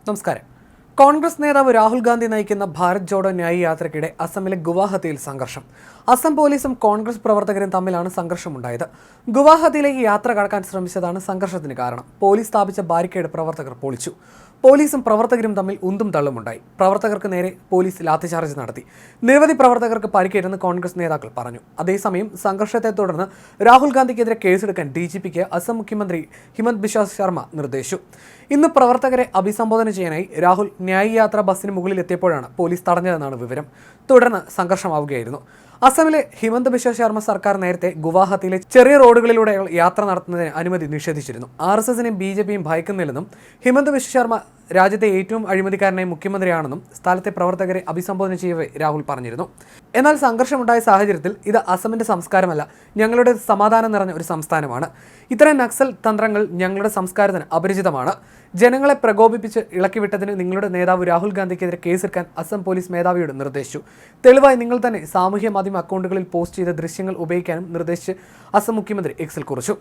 നമസ്കാരം. കോൺഗ്രസ് നേതാവ് രാഹുൽ ഗാന്ധി നയിക്കുന്ന ഭാരത് ജോഡോ ന്യായ് യാത്രയ്ക്കിടെ അസമിലെ ഗുവാഹത്തിയിൽ സംഘർഷം. അസം പോലീസും കോൺഗ്രസ് പ്രവർത്തകരും തമ്മിലാണ് സംഘർഷമുണ്ടായത്. ഗുവാഹത്തിയിലേക്ക് യാത്ര കടക്കാൻ ശ്രമിച്ചതാണ് സംഘർഷത്തിന് കാരണം. പോലീസ് സ്ഥാപിച്ച ബാരിക്കേഡ് പ്രവർത്തകർ പൊളിച്ചു. പോലീസും പ്രവർത്തകരും തമ്മിൽ ഉന്തും തള്ളുമുണ്ടായി. പ്രവർത്തകർക്ക് നേരെ പോലീസ് ലാത്തിചാർജ് നടത്തി. നിരവധി പ്രവർത്തകർക്ക് പരിക്കേറ്റെന്ന് കോൺഗ്രസ് നേതാക്കൾ പറഞ്ഞു. അതേസമയം സംഘർഷത്തെ തുടർന്ന് രാഹുൽ ഗാന്ധിക്കെതിരെ കേസെടുക്കാൻ DGPക്ക് അസം മുഖ്യമന്ത്രി ഹിമന്ത് ബിശ്വ ശർമ്മ നിർദ്ദേശിച്ചു. ഇന്ന് പ്രവർത്തകരെ അഭിസംബോധന ചെയ്യാനായി രാഹുൽ ന്യായ് യാത്ര ബസ്സിന് മുകളിലെത്തിയപ്പോഴാണ് പോലീസ് തടഞ്ഞതെന്നാണ് വിവരം. തുടർന്ന് സംഘർഷമാവുകയായിരുന്നു. അസമിലെ ഹിമന്ത് ബിശ്വ ശർമ്മ സർക്കാർ നേരത്തെ ഗുവാഹത്തിയിലെ ചെറിയ റോഡുകളിലൂടെ യാത്ര നടത്തുന്നതിന് അനുമതി നിഷേധിച്ചിരുന്നു. RSSനെയും BJPയും ഭയക്കുന്നില്ലെന്നും ഹിമന്ത് ബിശ്വ ശർമ്മ രാജ്യത്തെ ഏറ്റവും അഴിമതിക്കാരനായ മുഖ്യമന്ത്രിയാണെന്നും സ്ഥലത്തെ പ്രവർത്തകരെ അഭിസംബോധന ചെയ്യവേ രാഹുൽ പറഞ്ഞിരുന്നു. എന്നാൽ സംഘർഷമുണ്ടായ സാഹചര്യത്തിൽ ഇത് അസമിന്റെ സംസ്കാരമല്ല, ഞങ്ങളുടെ സമാധാനം നിറഞ്ഞ ഒരു സംസ്ഥാനമാണ്. ഇത്തരം നക്സൽ തന്ത്രങ്ങൾ ഞങ്ങളുടെ സംസ്കാരത്തിന് അപരിചിതമാണ്. ജനങ്ങളെ പ്രകോപിപ്പിച്ച് ഇളക്കിവിട്ടതിന് നിങ്ങളുടെ നേതാവ് രാഹുൽ ഗാന്ധിക്കെതിരെ കേസെടുക്കാൻ അസം പോലീസ് മേധാവിയോട് നിർദ്ദേശിച്ചു. തെളിവായി നിങ്ങൾ തന്നെ സാമൂഹ്യ മാധ്യമ അക്കൗണ്ടുകളിൽ പോസ്റ്റ് ചെയ്ത ദൃശ്യങ്ങൾ ഉപയോഗിക്കാനും നിർദ്ദേശിച്ച് അസം മുഖ്യമന്ത്രി എക്സിൽ കുറിച്ചു.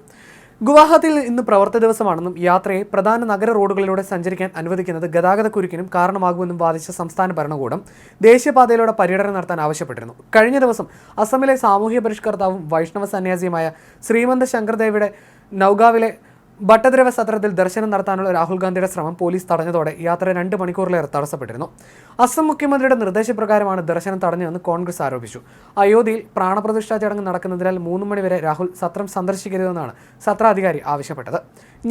ഗുവാഹത്തിയിൽ ഇന്ന് പ്രവർത്തി ദിവസമാണെന്നും യാത്രയെ പ്രധാന നഗര റോഡുകളിലൂടെ സഞ്ചരിക്കാൻ അനുവദിക്കുന്നത് ഗതാഗതക്കുരുക്കിനും കാരണമാകുമെന്നും വാദിച്ച സംസ്ഥാന ഭരണകൂടം ദേശീയപാതയിലൂടെ പര്യടനം നടത്താൻ ആവശ്യപ്പെട്ടിരുന്നു. കഴിഞ്ഞ ദിവസം അസമിലെ സാമൂഹ്യ പരിഷ്കർത്താവും വൈഷ്ണവ സന്യാസിയുമായ ശ്രീമന്ത് ശങ്കർദേവിയുടെ നൌഗാവിലെ ഭട്ടദ്രവ സത്രത്തിൽ ദർശനം നടത്താനുള്ള രാഹുൽ ഗാന്ധിയുടെ ശ്രമം പോലീസ് തടഞ്ഞതോടെ യാത്ര 2 മണിക്കൂറിലേറെ തടസ്സപ്പെട്ടിരുന്നു. അസം മുഖ്യമന്ത്രിയുടെ നിർദ്ദേശപ്രകാരമാണ് ദർശനം തടഞ്ഞതെന്ന് കോൺഗ്രസ് ആരോപിച്ചു. അയോധ്യയിൽ പ്രാണപ്രതിഷ്ഠാ ചടങ്ങ് നടക്കുന്നതിനാൽ 3 മണി വരെ രാഹുൽ സത്രം സന്ദർശിക്കരുതെന്നാണ് സത്രാധികാരി ആവശ്യപ്പെട്ടത്.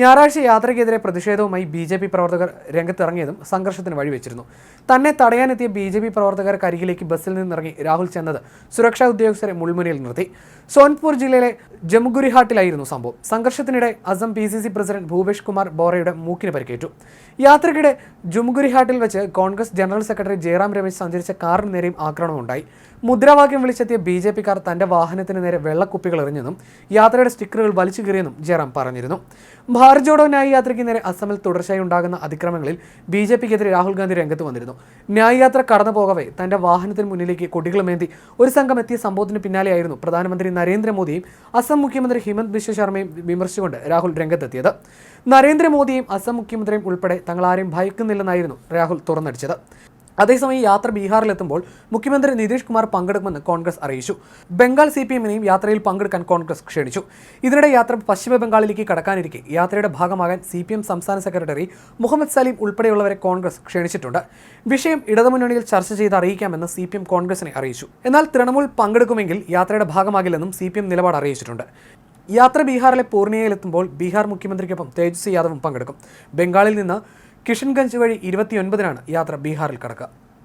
ഞായറാഴ്ച യാത്രയ്ക്കെതിരെ പ്രതിഷേധവുമായി BJP പ്രവർത്തകർ രംഗത്തിറങ്ങിയതും സംഘർഷത്തിന് വഴിവെച്ചിരുന്നു. തന്നെ തടയാനെത്തിയ BJP പ്രവർത്തകർക്ക് അരികിലേക്ക് ബസ്സിൽ നിന്നിറങ്ങി രാഹുൽ ചെന്നത് സുരക്ഷാ ഉദ്യോഗസ്ഥരെ മുൾമുനയിൽ നിർത്തി. സോൻപൂർ ജില്ലയിലെ ജമുഗുരിഹാട്ടിലായിരുന്നു സംഭവം. സംഘർഷത്തിനിടെ അസം PCC പ്രസിഡന്റ് ഭൂപേഷ് കുമാർ ബോറയുടെ മൂക്കിന് പരിക്കേറ്റു. യാത്രയ്ക്കിടെ ജമുഗുരിഹാട്ടിൽ വെച്ച് കോൺഗ്രസ് ജനറൽ സെക്രട്ടറി ജയറാം രമേശ് സഞ്ചരിച്ച കാറിന് നേരെയും ആക്രമണമുണ്ടായി. മുദ്രാവാക്യം വിളിച്ചെത്തിയ BJPക്കാർ തന്റെ വാഹനത്തിന് നേരെ വെള്ളക്കുപ്പികൾ എറിഞ്ഞെന്നും യാത്രയുടെ സ്റ്റിക്കറുകൾ വലിച്ചു കീറിയെന്നും ജയറാം പറഞ്ഞിരുന്നു. ഭാരത് ജോഡോ ന്യായ് യാത്രയ്ക്ക് നേരെ അസമിൽ തുടർച്ചയായി ഉണ്ടാകുന്ന അതിക്രമങ്ങളിൽ BJPക്കെതിരെ രാഹുൽ ഗാന്ധി രംഗത്ത് വന്നിരുന്നു. ന്യായ് യാത്ര കടന്നു പോകവേ തന്റെ വാഹനത്തിന് മുന്നിലേക്ക് കൊടികളുമേന്തി ഒരു സംഘം എത്തിയ സംഭവത്തിന് പിന്നാലെയായിരുന്നു പ്രധാനമന്ത്രി നരേന്ദ്രമോദിയും അസം മുഖ്യമന്ത്രി ഹിമന്ത് ബിശ്വ ശർമ്മയും വിമർശിച്ചുകൊണ്ട് രാഹുൽ രംഗത്തെത്തിയത്. നരേന്ദ്രമോദിയും അസം മുഖ്യമന്ത്രിയും ഉൾപ്പെടെ തങ്ങളാരെയും ഭയക്കുന്നില്ലെന്നായിരുന്നു രാഹുൽ തുറന്നടിച്ചത്. അതേസമയം യാത്ര ബീഹാറിലെത്തുമ്പോൾ മുഖ്യമന്ത്രി നിതീഷ് കുമാർ പങ്കെടുക്കുമെന്ന് കോൺഗ്രസ് അറിയിച്ചു. ബംഗാൾ CPMനെയും യാത്രയിൽ പങ്കെടുക്കാൻ കോൺഗ്രസ് ക്ഷണിച്ചു. ഇതിനിടെ യാത്ര പശ്ചിമ ബംഗാളിലേക്ക് കടക്കാനിരിക്കെ യാത്രയുടെ ഭാഗമാകാൻ CPM സംസ്ഥാന സെക്രട്ടറി മുഹമ്മദ് സലീം ഉൾപ്പെടെയുള്ളവരെ കോൺഗ്രസ് ക്ഷണിച്ചിട്ടുണ്ട്. വിഷയം ഇടതുമുന്നണിയിൽ ചർച്ച ചെയ്ത് അറിയിക്കാമെന്ന് CPM കോൺഗ്രസിനെ അറിയിച്ചു. എന്നാൽ തൃണമൂൽ പങ്കെടുക്കുമെങ്കിൽ യാത്രയുടെ ഭാഗമാകില്ലെന്നും CPM നിലപാട് അറിയിച്ചിട്ടുണ്ട്. യാത്ര ബീഹാറിലെ പൂർണിയയിലെത്തുമ്പോൾ ബീഹാർ മുഖ്യമന്ത്രിക്കൊപ്പം തേജസ്വി യാദവും പങ്കെടുക്കും. ബംഗാളിൽ നിന്ന് കിഷൻഗഞ്ച് വഴി 29-നാണ് യാത്ര ബീഹാറിൽ കടക്കുക.